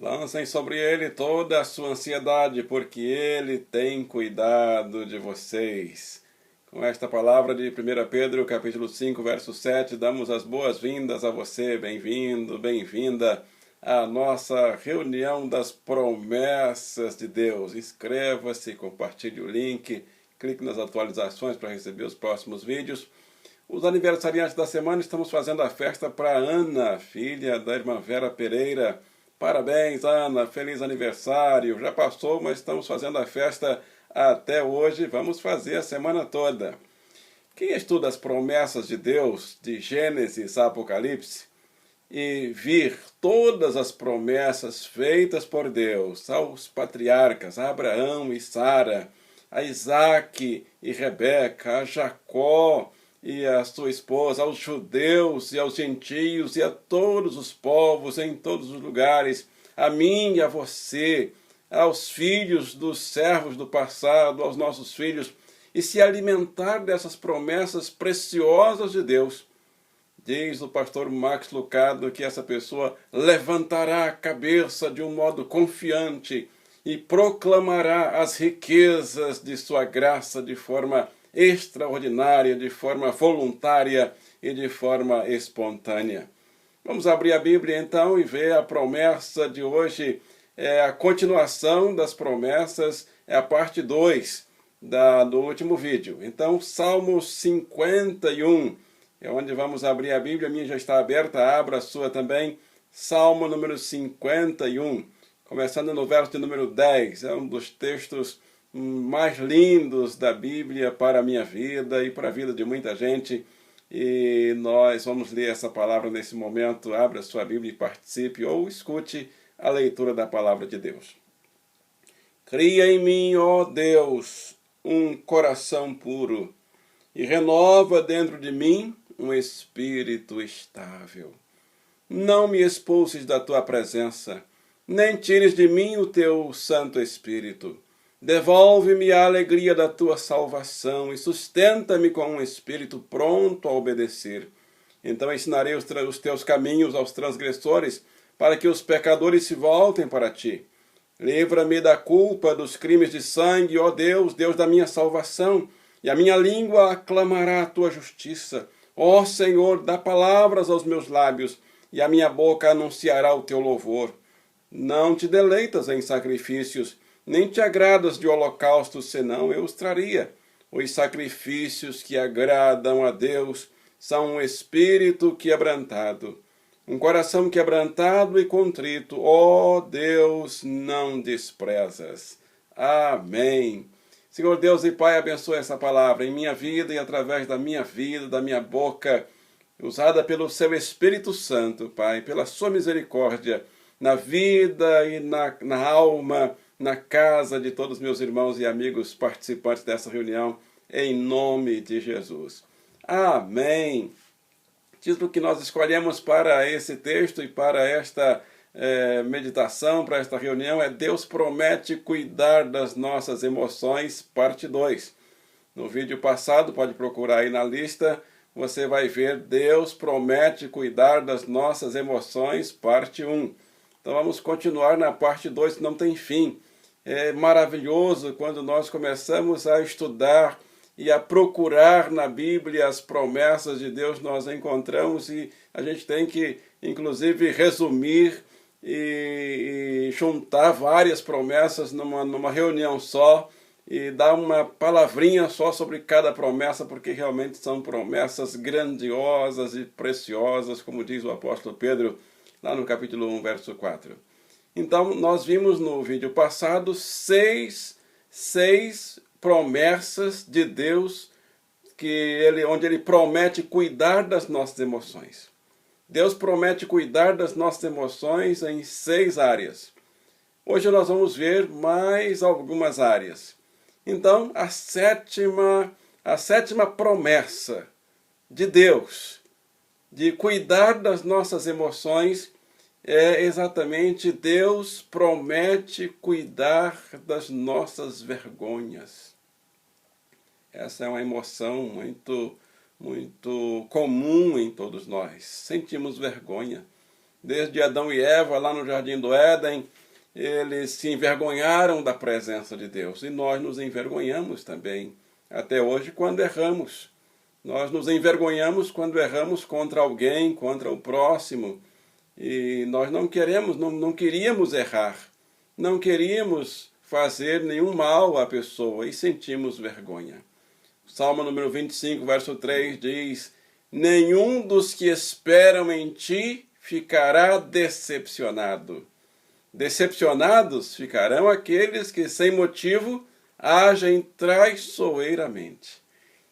Lancem sobre ele toda a sua ansiedade, porque ele tem cuidado de vocês. Com esta palavra de 1 Pedro, capítulo 5, verso 7, damos as boas-vindas a você, bem-vindo, bem-vinda à nossa reunião das promessas de Deus. Inscreva-se, compartilhe o link, clique nas atualizações para receber os próximos vídeos. Os aniversariantes da semana, estamos fazendo a festa para Ana, filha da irmã Vera Pereira. Parabéns, Ana, feliz aniversário. Já passou, mas estamos fazendo a festa até hoje. Vamos fazer a semana toda. Quem estuda as promessas de Deus, de Gênesis a Apocalipse, e vir todas as promessas feitas por Deus aos patriarcas, a Abraão e Sara, a Isaac e Rebeca, a Jacó e a sua esposa, aos judeus e aos gentios e a todos os povos em todos os lugares, a mim e a você, aos filhos dos servos do passado, aos nossos filhos, e se alimentar dessas promessas preciosas de Deus. Diz o pastor Max Lucado que essa pessoa levantará a cabeça de um modo confiante e proclamará as riquezas de sua graça de forma extraordinária, de forma voluntária e de forma espontânea. Vamos abrir a Bíblia então e ver a promessa de hoje. É a continuação das promessas, é a parte 2 do último vídeo. Então, Salmo 51, é onde vamos abrir a Bíblia. A minha já está aberta, abra a sua também. Salmo número 51, começando no verso de número 10. É um dos textos mais lindos da Bíblia para a minha vida e para a vida de muita gente. E nós vamos ler essa palavra nesse momento. Abra sua Bíblia e participe ou escute a leitura da palavra de Deus. Cria em mim, ó Deus, um coração puro e renova dentro de mim um espírito estável. Não me expulses da tua presença, nem tires de mim o teu Santo Espírito. Devolve-me a alegria da tua salvação e sustenta-me com um espírito pronto a obedecer. Então ensinarei os teus caminhos aos transgressores, para que os pecadores se voltem para ti. Livra-me da culpa dos crimes de sangue, ó Deus, Deus da minha salvação, e a minha língua aclamará a tua justiça. Ó Senhor, dá palavras aos meus lábios, e a minha boca anunciará o teu louvor. Não te deleitas em sacrifícios, nem te agradas de holocaustos, senão eu os traria. Os sacrifícios que agradam a Deus são um espírito quebrantado. Um coração quebrantado e contrito, ó Deus, não desprezas. Amém. Senhor Deus e Pai, abençoe essa palavra em minha vida e através da minha vida, da minha boca, usada pelo seu Espírito Santo, Pai, pela sua misericórdia, na vida e na alma, na casa de todos meus irmãos e amigos participantes dessa reunião, em nome de Jesus. Amém. O título que nós escolhemos para esse texto e para esta meditação, para esta reunião, é Deus promete cuidar das nossas emoções, parte 2. No vídeo passado, pode procurar aí na lista, você vai ver Deus promete cuidar das nossas emoções, parte 1. Então vamos continuar na parte 2, que não tem fim. É maravilhoso quando nós começamos a estudar e a procurar na Bíblia as promessas de Deus, nós encontramos, e a gente tem que, inclusive, resumir e juntar várias promessas numa reunião só e dar uma palavrinha só sobre cada promessa, porque realmente são promessas grandiosas e preciosas, como diz o apóstolo Pedro, lá no capítulo 1, verso 4. Então, nós vimos no vídeo passado seis promessas de Deus onde ele promete cuidar das nossas emoções. Deus promete cuidar das nossas emoções em 6 áreas. Hoje nós vamos ver mais algumas áreas. Então, a sétima promessa de Deus de cuidar das nossas emoções é exatamente: Deus promete cuidar das nossas vergonhas. Essa é uma emoção muito comum em todos nós. Sentimos vergonha. Desde Adão e Eva, lá no Jardim do Éden, eles se envergonharam da presença de Deus. E nós nos envergonhamos também, até hoje, quando erramos. Nós nos envergonhamos quando erramos contra alguém, contra o próximo. E nós não queríamos errar. Não queríamos fazer nenhum mal à pessoa e sentimos vergonha. O Salmo número 25, verso 3 diz: nenhum dos que esperam em ti ficará decepcionado. Decepcionados ficarão aqueles que sem motivo agem traiçoeiramente.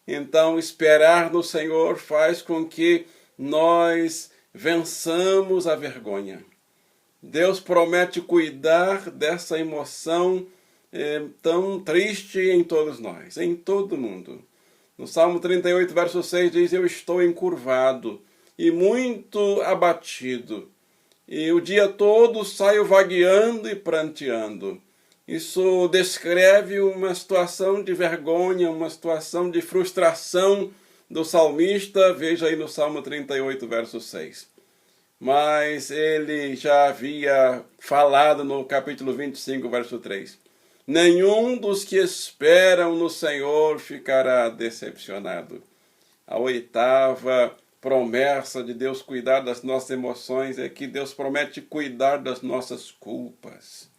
Então, esperar no Senhor faz com que nós vençamos a vergonha. Deus promete cuidar dessa emoção tão triste em todos nós, em todo mundo. No Salmo 38, verso 6 diz: eu estou encurvado e muito abatido, e o dia todo saio vagueando e pranteando. Isso descreve uma situação de vergonha, uma situação de frustração do salmista. Veja aí no Salmo 38, verso 6. Mas ele já havia falado no capítulo 25, verso 3. Nenhum dos que esperam no Senhor ficará decepcionado. A oitava promessa de Deus cuidar das nossas emoções é que Deus promete cuidar das nossas culpas.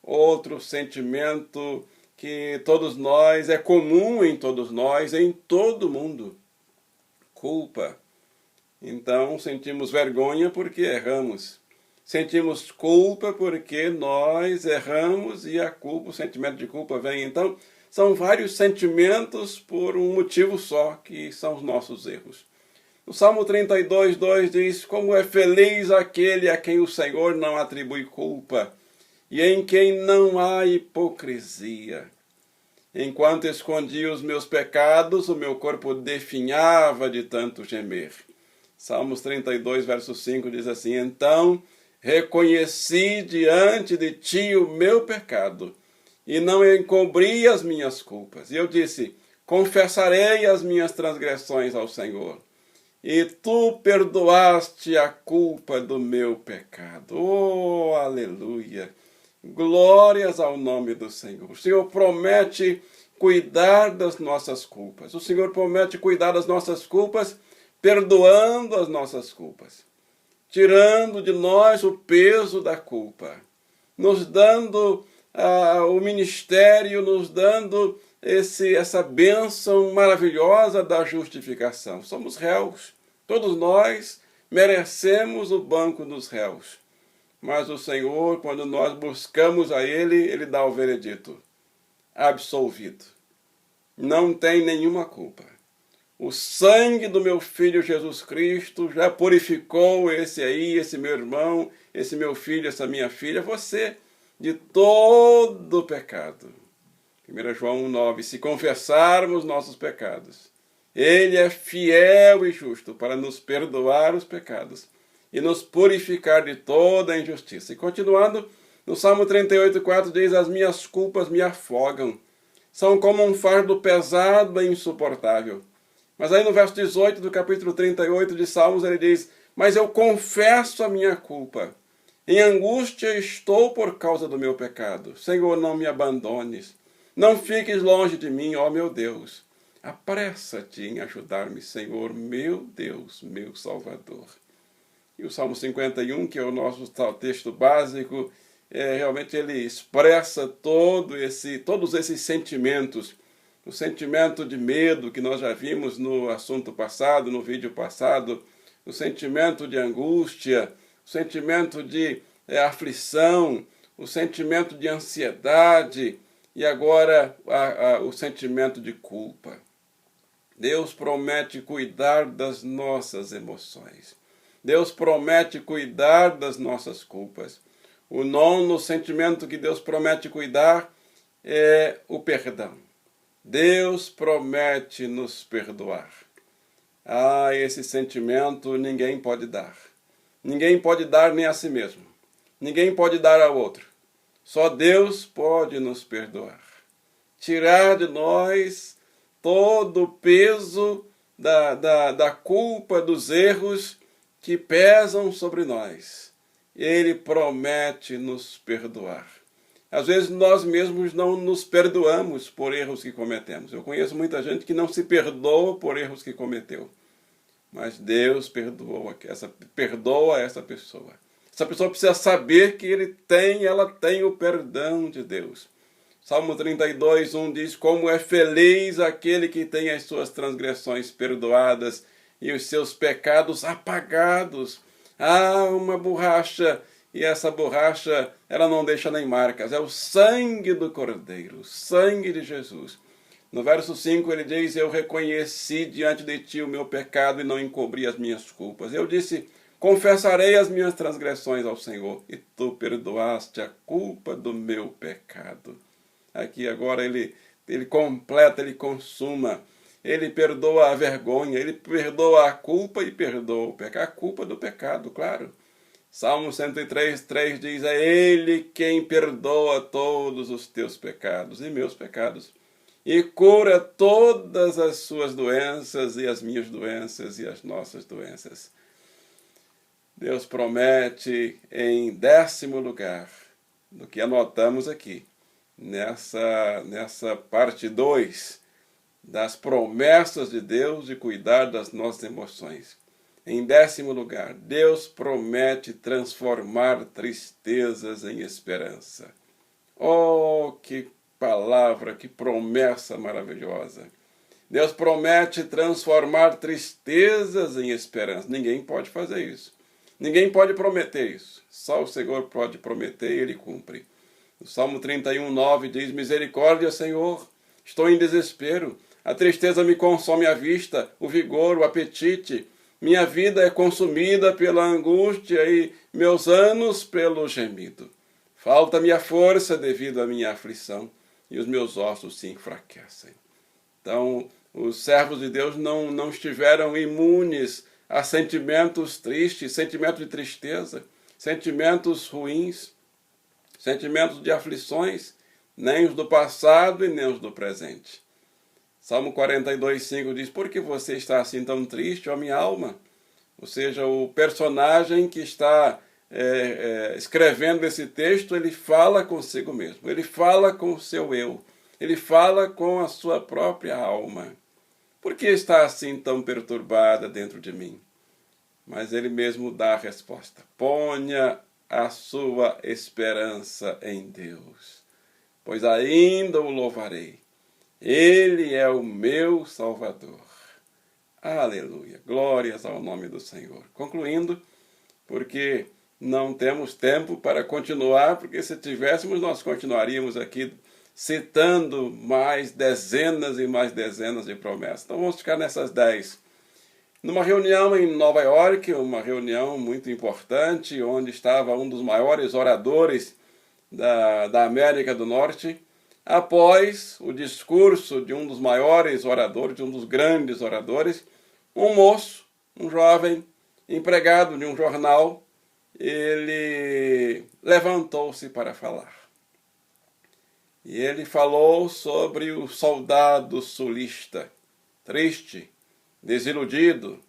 Outro sentimento que todos nós, é comum em todos nós, em todo mundo: culpa. Então sentimos vergonha porque erramos. Sentimos culpa porque nós erramos e a culpa, o sentimento de culpa vem. Então são vários sentimentos por um motivo só, que são os nossos erros. No Salmo 32, 2 diz: como é feliz aquele a quem o Senhor não atribui culpa e em quem não há hipocrisia. Enquanto escondia os meus pecados, o meu corpo definhava de tanto gemer. Salmos 32, verso 5 diz assim: então reconheci diante de ti o meu pecado e não encobri as minhas culpas. E eu disse: confessarei as minhas transgressões ao Senhor, e tu perdoaste a culpa do meu pecado. Oh, aleluia! Glórias ao nome do Senhor. O Senhor promete cuidar das nossas culpas. O Senhor promete cuidar das nossas culpas, perdoando as nossas culpas, tirando de nós o peso da culpa, nos dando o ministério, nos dando essa bênção maravilhosa da justificação. Somos réus, todos nós merecemos o banco dos réus. Mas o Senhor, quando nós buscamos a Ele dá o veredito: absolvido. Não tem nenhuma culpa. O sangue do meu Filho Jesus Cristo já purificou esse meu irmão, esse meu filho, essa minha filha, você, de todo pecado. 1 João 1,9: se confessarmos nossos pecados, Ele é fiel e justo para nos perdoar os pecados e nos purificar de toda a injustiça. E continuando, no Salmo 38, 4 diz: as minhas culpas me afogam, são como um fardo pesado e insuportável. Mas aí no verso 18 do capítulo 38 de Salmos ele diz: mas eu confesso a minha culpa, em angústia estou por causa do meu pecado. Senhor, não me abandones, não fiques longe de mim, ó meu Deus. Apressa-te em ajudar-me, Senhor, meu Deus, meu Salvador. E o Salmo 51, que é o nosso texto básico, realmente ele expressa todos esses sentimentos. O sentimento de medo, que nós já vimos no assunto passado, no vídeo passado, o sentimento de angústia, o sentimento de aflição, o sentimento de ansiedade e agora o sentimento de culpa. Deus promete cuidar das nossas emoções. Deus promete cuidar das nossas culpas. O nono sentimento que Deus promete cuidar é o perdão. Deus promete nos perdoar. Esse sentimento ninguém pode dar. Ninguém pode dar nem a si mesmo. Ninguém pode dar ao outro. Só Deus pode nos perdoar. Tirar de nós todo o peso da culpa, dos erros que pesam sobre nós. Ele promete nos perdoar. Às vezes nós mesmos não nos perdoamos por erros que cometemos. Eu conheço muita gente que não se perdoa por erros que cometeu. Mas Deus perdoa essa pessoa. Essa pessoa precisa saber que ela tem o perdão de Deus. Salmo 32, 1 diz: como é feliz aquele que tem as suas transgressões perdoadas e os seus pecados apagados. Há uma borracha, e essa borracha ela não deixa nem marcas. É o sangue do Cordeiro, o sangue de Jesus. No verso 5 ele diz: eu reconheci diante de ti o meu pecado e não encobri as minhas culpas. Eu disse: confessarei as minhas transgressões ao Senhor, e tu perdoaste a culpa do meu pecado. Aqui agora ele completa, ele consuma, ele perdoa a vergonha, ele perdoa a culpa e perdoa o pecado, a culpa do pecado, claro. Salmo 103, 3 diz: é Ele quem perdoa todos os teus pecados e meus pecados, e cura todas as suas doenças e as minhas doenças e as nossas doenças. Deus promete em 10º lugar, do que anotamos aqui, nessa parte 2, das promessas de Deus de cuidar das nossas emoções. Em 10º lugar, Deus promete transformar tristezas em esperança. Oh, que palavra, que promessa maravilhosa! Deus promete transformar tristezas em esperança. Ninguém pode fazer isso. Ninguém pode prometer isso. Só o Senhor pode prometer e Ele cumpre. O Salmo 31, 9 diz: misericórdia, Senhor, estou em desespero. A tristeza me consome a vista, o vigor, o apetite. Minha vida é consumida pela angústia e meus anos pelo gemido. Falta-me a força devido à minha aflição e os meus ossos se enfraquecem. Então, os servos de Deus não estiveram imunes a sentimentos tristes, sentimentos de tristeza, sentimentos ruins, sentimentos de aflições, nem os do passado e nem os do presente. Salmo 42, 5 diz: por que você está assim tão triste, ó minha alma? Ou seja, o personagem que está escrevendo esse texto, ele fala consigo mesmo, ele fala com o seu eu, ele fala com a sua própria alma. Por que está assim tão perturbada dentro de mim? Mas ele mesmo dá a resposta: ponha a sua esperança em Deus, pois ainda o louvarei. Ele é o meu Salvador. Aleluia, glórias ao nome do Senhor. Concluindo, porque não temos tempo para continuar, porque se tivéssemos, nós continuaríamos aqui citando mais dezenas e mais dezenas de promessas. Então vamos ficar nessas 10. Numa reunião em Nova York, uma reunião muito importante, onde estava um dos maiores oradores da América do Norte, após o discurso de um dos maiores oradores, de um dos grandes oradores, um moço, um jovem, empregado de um jornal, ele levantou-se para falar. E ele falou sobre o soldado sulista, triste, desiludido,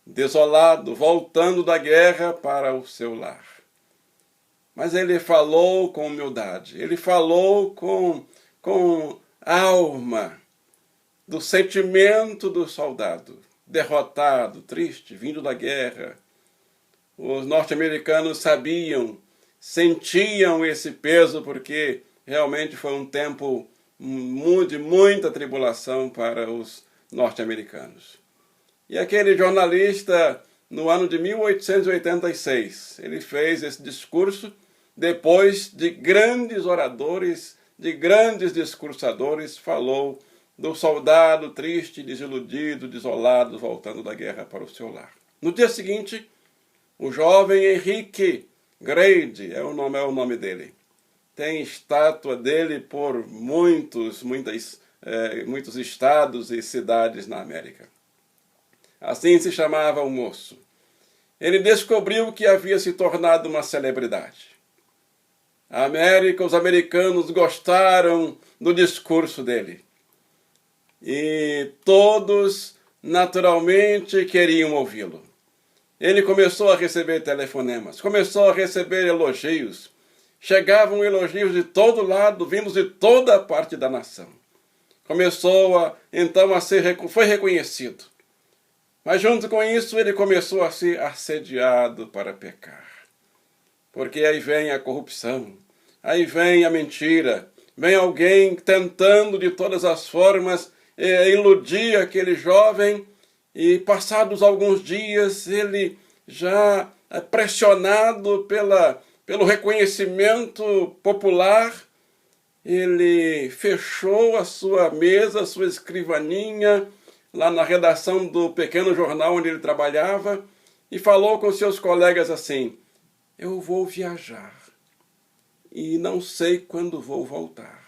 desolado, voltando da guerra para o seu lar. Mas ele falou com humildade, ele falou com alma, do sentimento do soldado, derrotado, triste, vindo da guerra. Os norte-americanos sentiam esse peso, porque realmente foi um tempo de muita tribulação para os norte-americanos. E aquele jornalista, no ano de 1886, ele fez esse discurso depois de grandes oradores, de grandes discursadores, falou do soldado triste, desiludido, desolado, voltando da guerra para o seu lar. No dia seguinte, o jovem Henrique Grady, é o nome dele, tem estátua dele por muitos estados e cidades na América. Assim se chamava o moço. Ele descobriu que havia se tornado uma celebridade. A América, os americanos gostaram do discurso dele. E todos, naturalmente, queriam ouvi-lo. ele começou a receber telefonemas, começou a receber elogios. Chegavam elogios de todo lado, vindos de toda a parte da nação. Começou então a ser, foi reconhecido. Mas junto com isso ele começou a ser assediado para pecar. Porque aí vem a corrupção, aí vem a mentira, vem alguém tentando de todas as formas iludir aquele jovem, e passados alguns dias ele já pressionado pelo reconhecimento popular, ele fechou a sua mesa, a sua escrivaninha, lá na redação do pequeno jornal onde ele trabalhava, e falou com seus colegas assim: eu vou viajar e não sei quando vou voltar.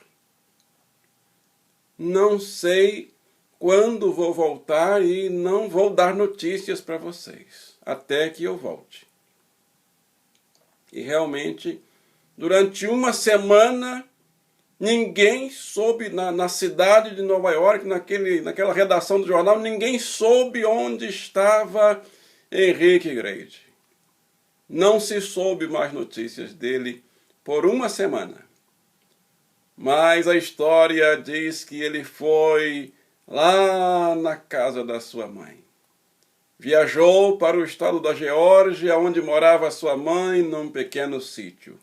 Não sei quando vou voltar e não vou dar notícias para vocês, até que eu volte. E realmente, durante uma semana, ninguém soube, na cidade de Nova York, naquela redação do jornal, ninguém soube onde estava Henrique Grady. Não se soube mais notícias dele por uma semana. Mas a história diz que ele foi lá na casa da sua mãe. Viajou para o estado da Geórgia, onde morava sua mãe, num pequeno sítio.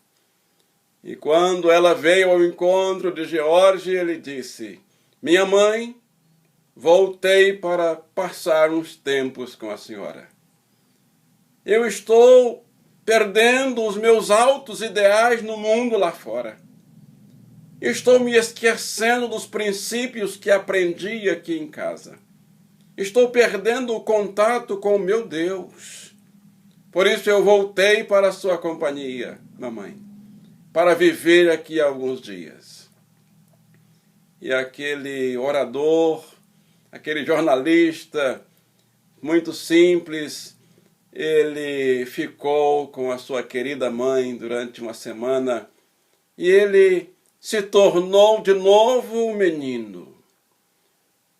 E quando ela veio ao encontro de Geórgia, ele disse: minha mãe, voltei para passar uns tempos com a senhora. Eu estou perdendo os meus altos ideais no mundo lá fora. Estou me esquecendo dos princípios que aprendi aqui em casa. Estou perdendo o contato com o meu Deus. Por isso eu voltei para a sua companhia, mamãe, para viver aqui alguns dias. E aquele orador, aquele jornalista, muito simples, ele ficou com a sua querida mãe durante uma semana e ele se tornou de novo um menino.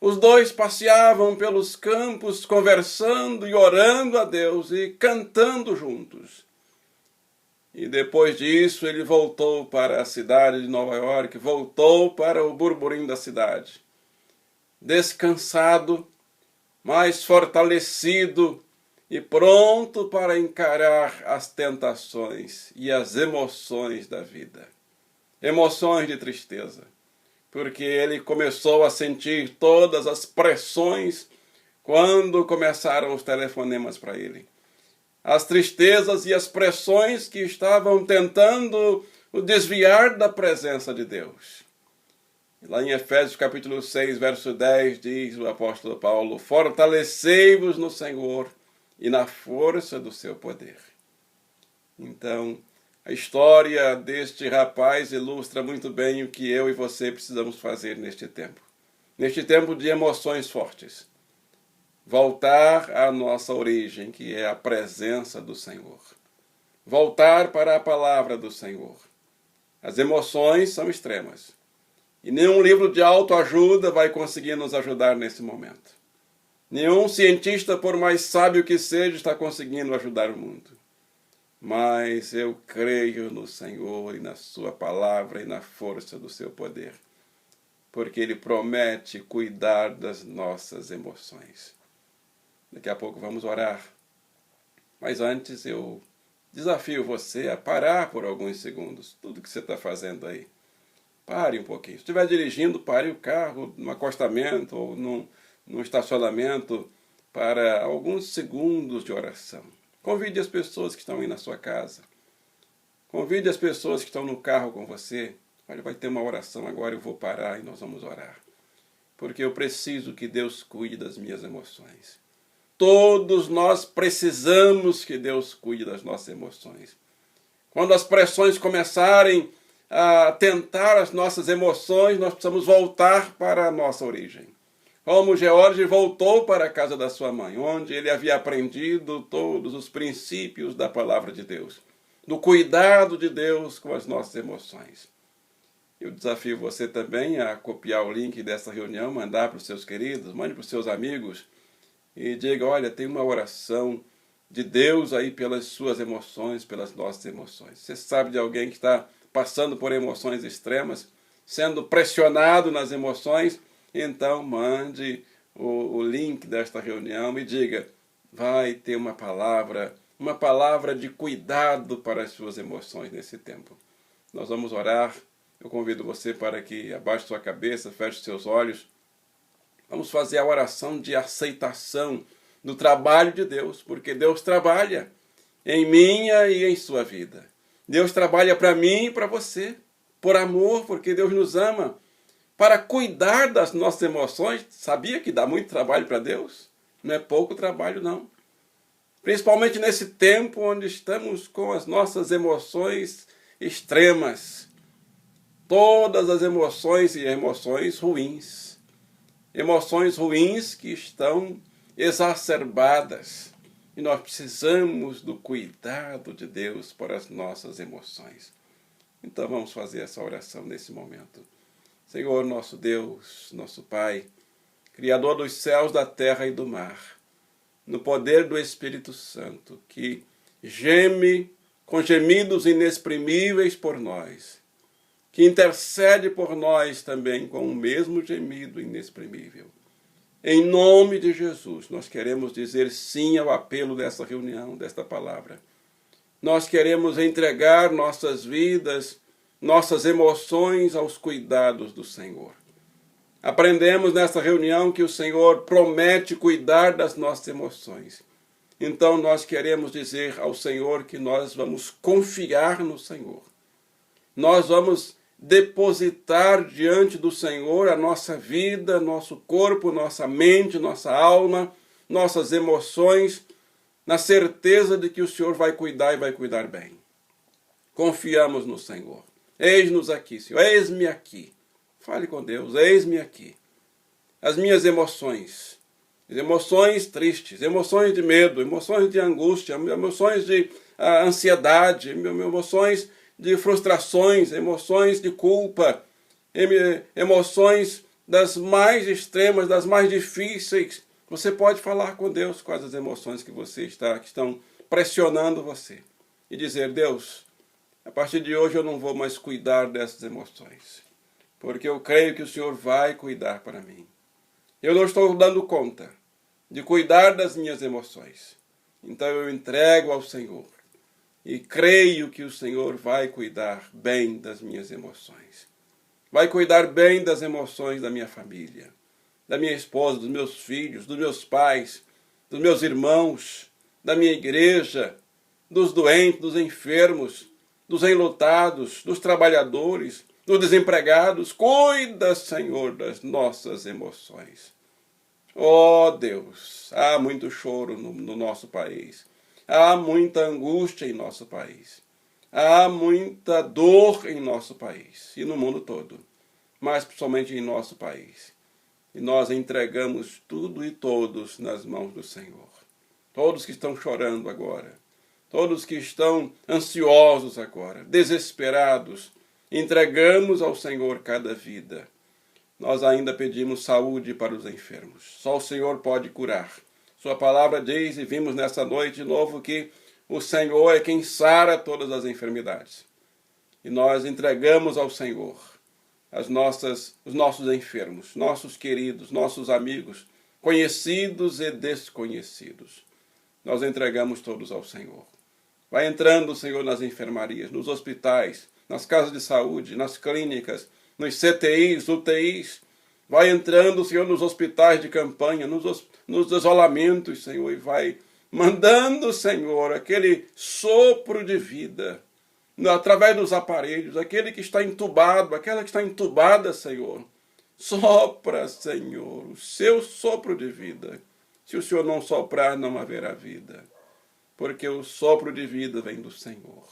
Os dois passeavam pelos campos, conversando e orando a Deus e cantando juntos. E depois disso ele voltou para a cidade de Nova York, voltou para o burburinho da cidade. Descansado, mais fortalecido e pronto para encarar as tentações e as emoções da vida. Emoções de tristeza, porque ele começou a sentir todas as pressões quando começaram os telefonemas para ele. As tristezas e as pressões que estavam tentando o desviar da presença de Deus. Lá em Efésios capítulo 6, verso 10, diz o apóstolo Paulo: fortalecei-vos no Senhor e na força do seu poder. Então, a história deste rapaz ilustra muito bem o que eu e você precisamos fazer neste tempo. Neste tempo de emoções fortes. Voltar à nossa origem, que é a presença do Senhor. Voltar para a palavra do Senhor. As emoções são extremas. E nenhum livro de autoajuda vai conseguir nos ajudar nesse momento. Nenhum cientista, por mais sábio que seja, está conseguindo ajudar o mundo. Mas eu creio no Senhor e na sua palavra e na força do seu poder, porque Ele promete cuidar das nossas emoções. Daqui a pouco vamos orar, mas antes eu desafio você a parar por alguns segundos, tudo que você está fazendo aí. Pare um pouquinho. Se estiver dirigindo, pare o carro no acostamento ou num estacionamento para alguns segundos de oração. Convide as pessoas que estão aí na sua casa. Convide as pessoas que estão no carro com você. Olha, vai ter uma oração agora, eu vou parar e nós vamos orar. Porque eu preciso que Deus cuide das minhas emoções. Todos nós precisamos que Deus cuide das nossas emoções. Quando as pressões começarem a tentar as nossas emoções, nós precisamos voltar para a nossa origem. Como Geórgia voltou para a casa da sua mãe, onde ele havia aprendido todos os princípios da palavra de Deus, do cuidado de Deus com as nossas emoções. Eu desafio você também a copiar o link dessa reunião, mandar para os seus queridos, mande para os seus amigos e diga: olha, tem uma oração de Deus aí pelas suas emoções, pelas nossas emoções. Você sabe de alguém que está passando por emoções extremas, sendo pressionado nas emoções? Então mande o link desta reunião e diga: vai ter uma palavra de cuidado para as suas emoções nesse tempo. Nós vamos orar. Eu convido você para que abaixe sua cabeça, feche seus olhos. Vamos fazer a oração de aceitação do trabalho de Deus, porque Deus trabalha em minha e em sua vida. Deus trabalha para mim e para você, por amor, porque Deus nos ama, para cuidar das nossas emoções. Sabia que dá muito trabalho para Deus? Não é pouco trabalho, não. Principalmente nesse tempo onde estamos com as nossas emoções extremas. Todas as emoções e emoções ruins. Emoções ruins que estão exacerbadas. E nós precisamos do cuidado de Deus para as nossas emoções. Então vamos fazer essa oração nesse momento. Senhor, nosso Deus, nosso Pai, Criador dos céus, da terra e do mar, no poder do Espírito Santo, que geme com gemidos inexprimíveis por nós, que intercede por nós também com o mesmo gemido inexprimível. Em nome de Jesus, nós queremos dizer sim ao apelo dessa reunião, desta palavra. Nós queremos entregar nossas vidas, nossas emoções aos cuidados do Senhor. Aprendemos nessa reunião que o Senhor promete cuidar das nossas emoções. Então nós queremos dizer ao Senhor que nós vamos confiar no Senhor. Nós vamos depositar diante do Senhor a nossa vida, nosso corpo, nossa mente, nossa alma, nossas emoções, na certeza de que o Senhor vai cuidar e vai cuidar bem. Confiamos no Senhor. Eis-nos aqui, Senhor. Eis-me aqui. Fale com Deus. Eis-me aqui. As minhas emoções. Emoções tristes, emoções de medo, emoções de angústia, emoções de ansiedade, emoções de frustrações, emoções de culpa, emoções das mais extremas, das mais difíceis. Você pode falar com Deus quais as emoções que que estão pressionando você. E dizer: Deus, a partir de hoje eu não vou mais cuidar dessas emoções, porque eu creio que o Senhor vai cuidar para mim. Eu não estou dando conta de cuidar das minhas emoções. Então eu entrego ao Senhor e creio que o Senhor vai cuidar bem das minhas emoções. Vai cuidar bem das emoções da minha família, da minha esposa, dos meus filhos, dos meus pais, dos meus irmãos, da minha igreja, dos doentes, dos enfermos, dos enlutados, dos trabalhadores, dos desempregados. Cuida, Senhor, das nossas emoções. Oh Deus, há muito choro no nosso país. Há muita angústia em nosso país. Há muita dor em nosso país e no mundo todo, mas principalmente em nosso país. E nós entregamos tudo e todos nas mãos do Senhor. Todos que estão chorando agora, todos que estão ansiosos agora, desesperados, entregamos ao Senhor cada vida. Nós ainda pedimos saúde para os enfermos. Só o Senhor pode curar. Sua palavra diz, e vimos nessa noite de novo, que o Senhor é quem sara todas as enfermidades. E nós entregamos ao Senhor os nossos enfermos, nossos queridos, nossos amigos, conhecidos e desconhecidos. Nós entregamos todos ao Senhor. Vai entrando, Senhor, nas enfermarias, nos hospitais, nas casas de saúde, nas clínicas, nos CTIs, UTIs. Vai entrando, Senhor, nos hospitais de campanha, nos isolamentos, Senhor, e vai mandando, Senhor, aquele sopro de vida, através dos aparelhos, aquele que está entubado, aquela que está entubada, Senhor. Sopra, Senhor, o seu sopro de vida. Se o Senhor não soprar, não haverá vida, porque o sopro de vida vem do Senhor.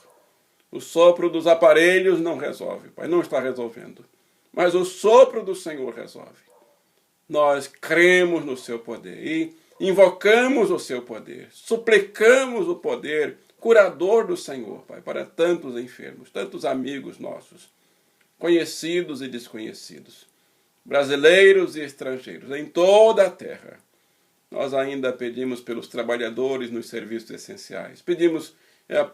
O sopro dos aparelhos não resolve, Pai, não está resolvendo. Mas o sopro do Senhor resolve. Nós cremos no seu poder e invocamos o seu poder. Suplicamos o poder curador do Senhor, Pai, para tantos enfermos, tantos amigos nossos, conhecidos e desconhecidos, brasileiros e estrangeiros, em toda a terra. Nós ainda pedimos pelos trabalhadores nos serviços essenciais. Pedimos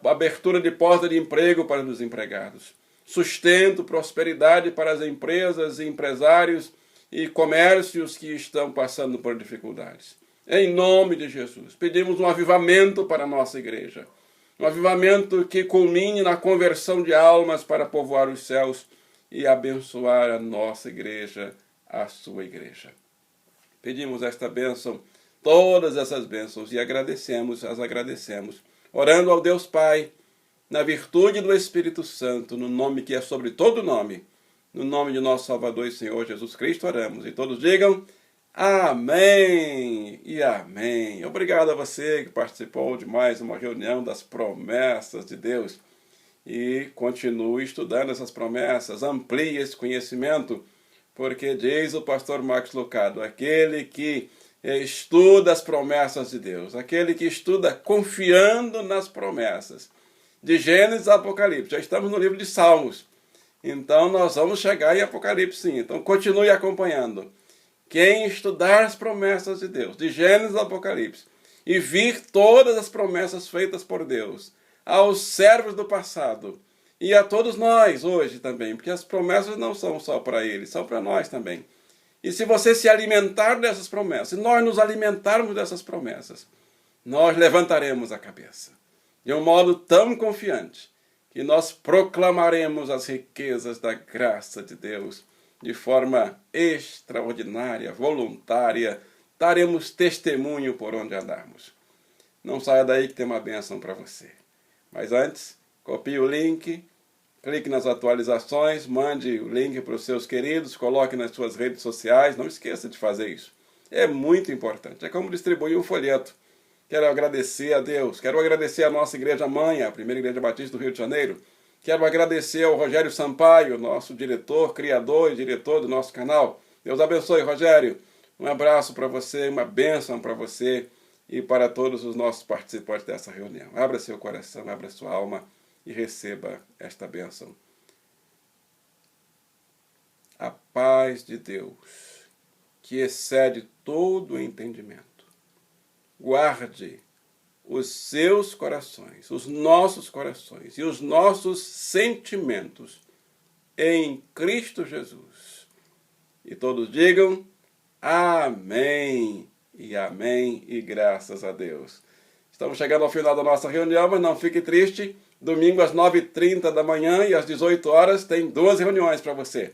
abertura de porta de emprego para os desempregados. Sustento, prosperidade para as empresas e empresários e comércios que estão passando por dificuldades. Em nome de Jesus, pedimos um avivamento para a nossa igreja. Um avivamento que culmine na conversão de almas para povoar os céus e abençoar a nossa igreja, a sua igreja. Pedimos esta bênção, todas essas bênçãos, e as agradecemos, orando ao Deus Pai, na virtude do Espírito Santo, no nome que é sobre todo nome, no nome de nosso Salvador e Senhor Jesus Cristo, oramos. E todos digam amém e amém. Obrigado a você que participou de mais uma reunião das promessas de Deus. E continue estudando essas promessas, amplie esse conhecimento, porque diz o pastor Marcos Lucado, aquele que estuda as promessas de Deus, aquele que estuda confiando nas promessas, de Gênesis a Apocalipse. Já estamos no livro de Salmos, então nós vamos chegar em Apocalipse sim, então continue acompanhando. Quem estudar as promessas de Deus, de Gênesis a Apocalipse, e vir todas as promessas feitas por Deus, aos servos do passado, e a todos nós hoje também, porque as promessas não são só para eles, são para nós também. E se você se alimentar dessas promessas, se nós nos alimentarmos dessas promessas, nós levantaremos a cabeça de um modo tão confiante que nós proclamaremos as riquezas da graça de Deus de forma extraordinária, voluntária, daremos testemunho por onde andarmos. Não saia daí que tem uma bênção para você. Mas antes, copie o link, clique nas atualizações, mande o link para os seus queridos, coloque nas suas redes sociais, não esqueça de fazer isso. É muito importante, é como distribuir um folheto. Quero agradecer a Deus, quero agradecer a nossa igreja mãe, a Primeira Igreja Batista do Rio de Janeiro. Quero agradecer ao Rogério Sampaio, nosso diretor, criador e diretor do nosso canal. Deus abençoe, Rogério. Um abraço para você, uma bênção para você e para todos os nossos participantes dessa reunião. Abra seu coração, abra sua alma e receba esta bênção. A paz de Deus, que excede todo o entendimento, guarde os seus corações, os nossos corações e os nossos sentimentos em Cristo Jesus. E todos digam amém e amém e graças a Deus. Estamos chegando ao final da nossa reunião, mas não fique triste. Domingo às 9h30 da manhã e às 18 horas tem 2 reuniões para você.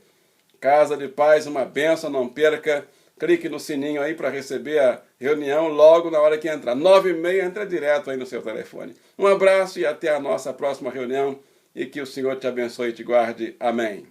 Casa de Paz, uma bênção, não perca. Clique no sininho aí para receber a reunião logo na hora que entrar. 9h30, entra direto aí no seu telefone. Um abraço e até a nossa próxima reunião. E que o Senhor te abençoe e te guarde. Amém.